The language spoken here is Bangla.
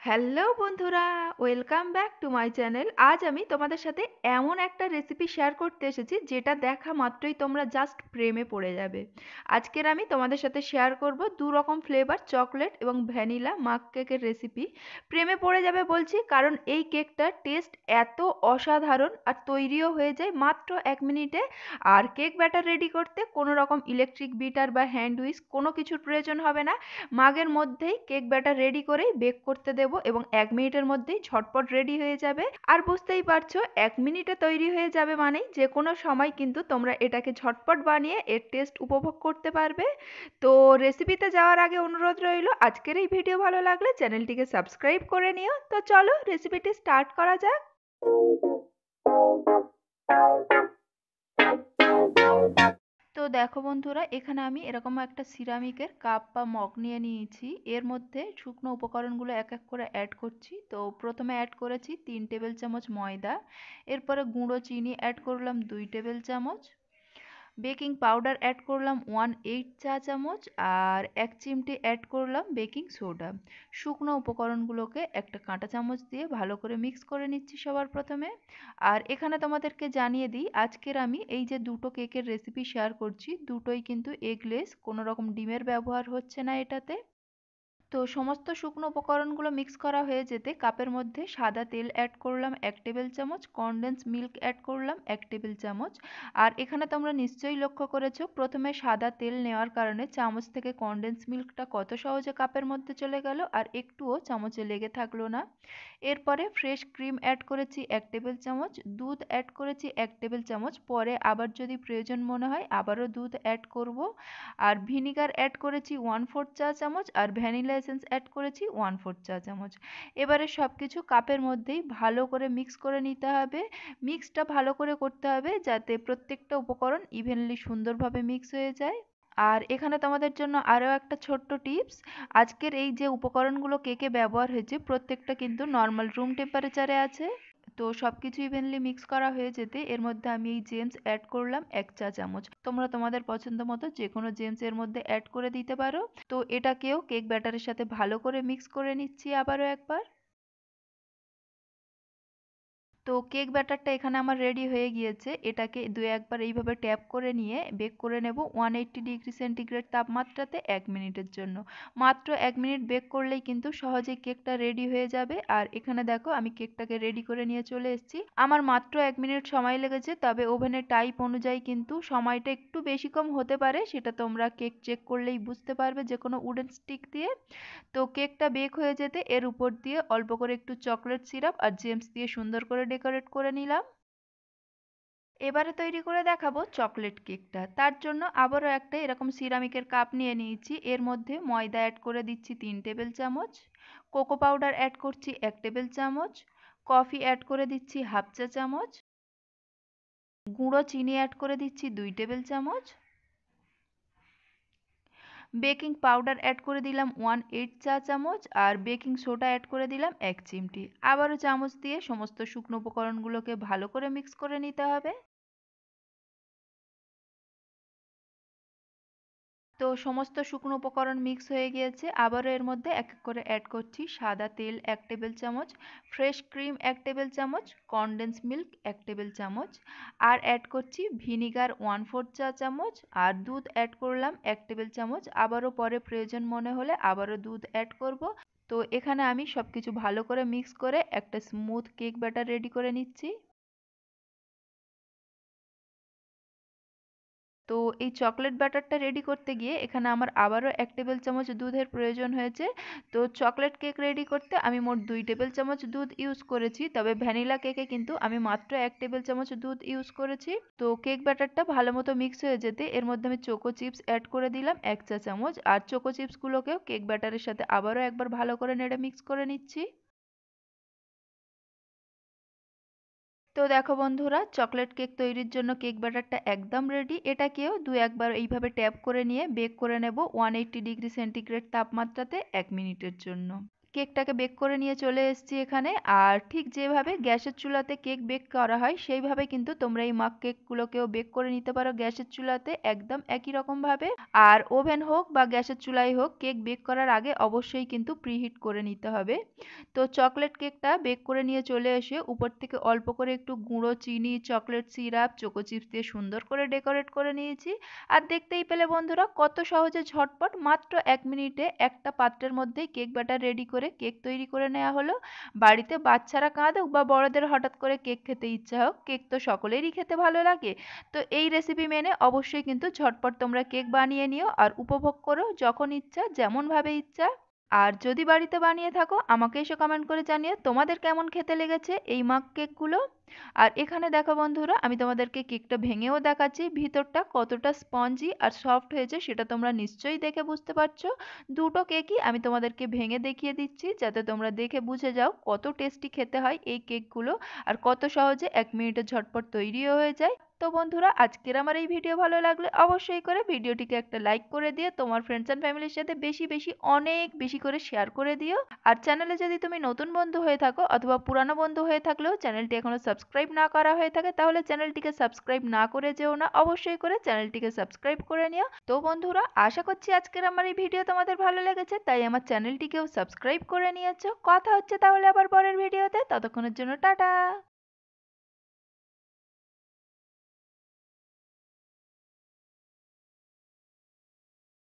হ্যালো বন্ধুরা, welcome back to my channel. আজ আমি তোমাদের সাথে এমন একটা রেসিপি শেয়ার করতে এসেছি যেটা দেখা মাত্রই তোমরা জাস্ট প্রেমে পড়ে যাবে। আজকের আমি তোমাদের সাথে শেয়ার করব দু রকম ফ্লেভার, চকলেট এবং ভ্যানিলা মাক কেকের রেসিপি। প্রেমে পড়ে যাবে বলছি কারণ এই কেকটার টেস্ট এত অসাধারণ আর তৈরিও হয়ে যায় মাত্র 1 মিনিটে। আর কেক ব্যাটার রেডি করতে কোনো রকম ইলেকট্রিক বিটার বা হ্যান্ড হুইস্ক কোনো কিছুর প্রয়োজন হবে না। মাগের মধ্যেই কেক ব্যাটার রেডি করেই বেক করতে দেব এবং 1 মিনিটের মধ্যেই ঝটপট রেডি হয়ে যাবে। আর বুঝতেই পারছো 1 মিনিটে তৈরি হয়ে যাবে মানেই যে কোনো সময় কিন্তু তোমরা এটাকে ঝটপট বানিয়ে এর টেস্ট উপভোগ করতে পারবে। তো রেসিপিতে যাওয়ার আগে অনুরোধ রইল, আজকের এই ভিডিও ভালো লাগলে চ্যানেলটিকে সাবস্ক্রাইব করে নিও। তো চলো রেসিপিটি স্টার্ট করা যাক। তো দেখো বন্ধুরা, এখানে আমি এরকম একটা সিরামিকের কাপ বা মগ নিয়ে নিয়েছি। এর মধ্যে শুকনো উপকরণগুলো এক এক করে অ্যাড করছি। তো প্রথমে অ্যাড করেছি 3 টেবিল চামচ ময়দা, এরপরে গুঁড়ো চিনি অ্যাড করলাম 2 টেবিল চামচ, বেকিং পাউডার অ্যাড করলাম 1/8 চা চামচ, আর 1 চিমটি অ্যাড করলাম বেকিং সোডা। শুকনো উপকরণগুলোকে একটা কাঁটা চামচ দিয়ে ভালো করে মিক্স করে নিচ্ছি সবার প্রথমে। আর এখানে তোমাদেরকে জানিয়ে দিই, আজকের আমি এই যে দুটো কেকের রেসিপি শেয়ার করছি দুটোই কিন্তু এগলেস, কোনো রকম ডিমের ব্যবহার হচ্ছে না এটাতে। তো সমস্ত শুকনো উপকরণগুলো মিক্স করা হয়ে যেতে কাপের মধ্যে সাদা তেল অ্যাড করলাম 1 টেবিল চামচ, কনডেন্স মিল্ক অ্যাড করলাম 1 টেবিল চামচ। আর এখানে তোমরা নিশ্চয়ই লক্ষ্য করেছো প্রথমে সাদা তেল নেওয়ার কারণে চামচ থেকে কনডেন্স মিল্কটা কত সহজে কাপের মধ্যে চলে গেল আর একটুও চামচে লেগে থাকলো না। এরপরে ফ্রেশ ক্রিম অ্যাড করেছি 1 টেবিল চামচ, দুধ অ্যাড করেছি 1 টেবিল চামচ, পরে আবার যদি প্রয়োজন মনে হয় আবারও দুধ অ্যাড করব। আর ভিনিগার অ্যাড করেছি 1/4 চা চামচ, আর ভ্যানিলা এসেন্স অ্যাড করেছি 1/4 চা চামচ। এবারে সব কিছু কাপের মধ্যেই ভালো করে মিক্স করে নিতে হবে। মিক্সটা ভালো করে করতে হবে যাতে প্রত্যেকটা উপকরণ ইভেনলি সুন্দরভাবে মিক্স হয়ে যায়। আর এখানে তোমাদের জন্য আরও একটা ছোট্ট টিপস, আজকের এই যে উপকরণগুলো কেকে ব্যবহার হয়েছে প্রত্যেকটা কিন্তু নর্মাল রুম টেম্পারেচারে আছে। তো সবকিছু ইভেনলি মিক্স করা হয়ে যেতে এর মধ্যে আমি এই জেমস অ্যাড করলাম 1 চা চামচ। তোমরা তোমাদের পছন্দ মতো যে কোনো জেমস এর মধ্যে অ্যাড করে দিতে পারো। তো এটাকেও কেক ব্যাটারের সাথে ভালো করে মিক্স করে নিচ্ছি আবারও একবার। তো কেক ব্যাটারটা এখানে আমার রেডি হয়ে গিয়েছে, এটাকে দু একবার এইভাবে ট্যাপ করে নিয়ে বেক করে নেব 180 ডিগ্রি সেন্টিগ্রেড তাপমাত্রাতে 1 মিনিটের জন্য। মাত্র 1 মিনিট বেক করলেই কিন্তু সহজেই কেকটা রেডি হয়ে যাবে। আর এখানে দেখো আমি কেকটাকে রেডি করে নিয়ে চলে এসেছি। আমার মাত্র 1 মিনিট সময় লেগেছে, তবে ওভেনের টাইপ অনুযায়ী কিন্তু সময়টা একটু বেশি কম হতে পারে, সেটা তোমরা কেক চেক করলেই বুঝতে পারবে যে কোনো উডেন স্টিক দিয়ে। তো কেকটা বেক হয়ে যেতে এর উপর দিয়ে অল্প করে একটু চকলেট সিরাপ আর জেমস দিয়ে সুন্দর করে ডেকোরেট করে নিলাম। এবারে তৈরি করে দেখাবো চকলেট কেকটা। তার জন্য আবারও একটা এরকম সিরামিকের কাপ নিয়ে নিয়েছি, এর মধ্যে ময়দা অ্যাড করে দিচ্ছি 3 টেবিল চামচ, কোকো পাউডার অ্যাড করছি 1 টেবিল চামচ, কফি অ্যাড করে দিচ্ছি 1/2 চা চামচ, গুঁড়ো চিনি অ্যাড করে দিচ্ছি 2 টেবিল চামচ, বেকিং পাউডার অ্যাড করে দিলাম 1/8 চা চামচ, আর বেকিং সোডা অ্যাড করে দিলাম 1 চিমটি। আবারও চামচ দিয়ে সমস্ত শুকনো উপকরণগুলোকে ভালো করে মিক্স করে নিতে হবে। তো সমস্ত শুকনো উপকরণ মিক্স হয়ে গিয়েছে, আবারও এর মধ্যে এক এক করে অ্যাড করছি সাদা তেল 1 টেবিল চামচ, ফ্রেশ ক্রিম 1 টেবিল চামচ, কনডেন্স মিল্ক 1 টেবিল চামচ, আর অ্যাড করছি ভিনিগার 1/4 চা চামচ, আর দুধ অ্যাড করলাম 1 টেবিল চামচ। আবারও পরে প্রয়োজন মনে হলে আবারও দুধ অ্যাড করব। তো এখানে আমি সবকিছু ভালো করে মিক্স করে একটা স্মুথ কেক ব্যাটার রেডি করে নিচ্ছি। তো এই চকলেট ব্যাটারটা রেডি করতে গিয়ে এখানে আমার আবারও 1 টেবিল চামচ দুধের প্রয়োজন হয়েছে। তো চকলেট কেক রেডি করতে আমি মোট 2 টেবিল চামচ দুধ ইউজ করেছি, তবে ভ্যানিলা কেকে কিন্তু আমি মাত্র 1 টেবিল চামচ দুধ ইউজ করেছি। তো কেক ব্যাটারটা ভালো মতো মিক্স হয়ে যেতে এর মধ্যে আমি চোকো চিপস অ্যাড করে দিলাম 1 চা চামচ, আর চোকো চিপসগুলোকেও কেক ব্যাটারের সাথে আবারও একবার ভালো করে নেড়ে মিক্স করে নিচ্ছি। তো দেখো বন্ধুরা, চকলেট কেক তৈরির জন্য কেক ব্যাটারটা একদম রেডি। এটাকেও দু একবার এইভাবে ট্যাপ করে নিয়ে বেক করে নেব 180 ডিগ্রি সেন্টিগ্রেড তাপমাত্রাতে 1 মিনিটের জন্য। কেকটাকে বেক করে নিয়ে চলে এসেছি এখানে। আর ঠিক যেভাবে গ্যাসের চুলাতে কেক বেক করা হয় সেইভাবে কিন্তু তোমরা এই মাগ কেকগুলোকেও বেক করে নিতে পারো গ্যাসের চুলাতে একদম একই রকম ভাবে। আর ওভেন হোক বা গ্যাসের চুলাই হোক, কেক বেক করার আগে অবশ্যই কিন্তু প্রিহিট করে নিতে হবে। তো চকলেট কেকটা বেক করে নিয়ে চলে এসে উপর থেকে অল্প করে একটু গুঁড়ো চিনি, চকলেট সিরাপ, চোকো চিপস দিয়ে সুন্দর করে ডেকোরেট করে নিয়েছি। আর দেখতেই পেলে বন্ধুরা কত সহজে ঝটপট মাত্র 1 মিনিটে একটা পাত্রের মধ্যেই কেক ব্যাটার রেডি করে কেক তৈরি করে নেওয়া হলো। বাড়িতে বাচ্চারা কাঁদুক বা বড়দের হঠাৎ করে কেক খেতে ইচ্ছা হোক, কেক তো সকলেরই খেতে ভালো লাগে। তো এই রেসিপি মেনে অবশ্যই কিন্তু ঝটপট তোমরা কেক বানিয়ে নিও আর উপভোগ করো যখন ইচ্ছা, যেমন ভাবে ইচ্ছা। আর যদি বাড়িতে বানিয়ে থাকো আমাকে এসে কমেন্ট করে জানিও তোমাদের কেমন খেতে লেগেছে এই মাগ কেকগুলো। আর এখানে দেখো বন্ধুরা, আমি তোমাদেরকে কেকটা ভেঙেও দেখাচ্ছি ভিতরটা কতটা স্পঞ্জি আর সফট হয়েছে সেটা তোমরা নিশ্চয়ই দেখে বুঝতে পারছো। দুটো কেকই আমি তোমাদেরকে ভেঙে দেখিয়ে দিচ্ছি যাতে তোমরা দেখে বুঝে যাও কত টেস্টি খেতে হয় এই কেকগুলো আর কত সহজে 1 মিনিটে ঝটপট তৈরিও হয়ে যায়। তো বন্ধুরা, আজকের আমার এই ভিডিও ভালো লাগলে অবশ্যই করে ভিডিওটিকে একটা লাইক করে দিয়ে তোমার ফ্রেন্ডস এন্ড ফ্যামিলির সাথে বেশি বেশি অনেক বেশি করে শেয়ার করে দিও। আর চ্যানেলে যদি তুমি নতুন বন্ধু হয়ে থাকো অথবা পুরানো বন্ধু হয়ে থাকলেও চ্যানেলটি এখনো সাবস্ক্রাইব না করা হয়ে থাকে তাহলে চ্যানেলটিকে সাবস্ক্রাইব না করে যেও না, অবশ্যই করে চ্যানেলটিকে সাবস্ক্রাইব করে নিও। তো বন্ধুরা, আশা করছি আজকের আমার এই ভিডিও তোমাদের ভালো লেগেছে, তাই আমার চ্যানেলটিকেও সাবস্ক্রাইব করে নিয়েছো। কথা হচ্ছে তাহলে আবার পরের ভিডিওতে, ততক্ষণের জন্য টাটা।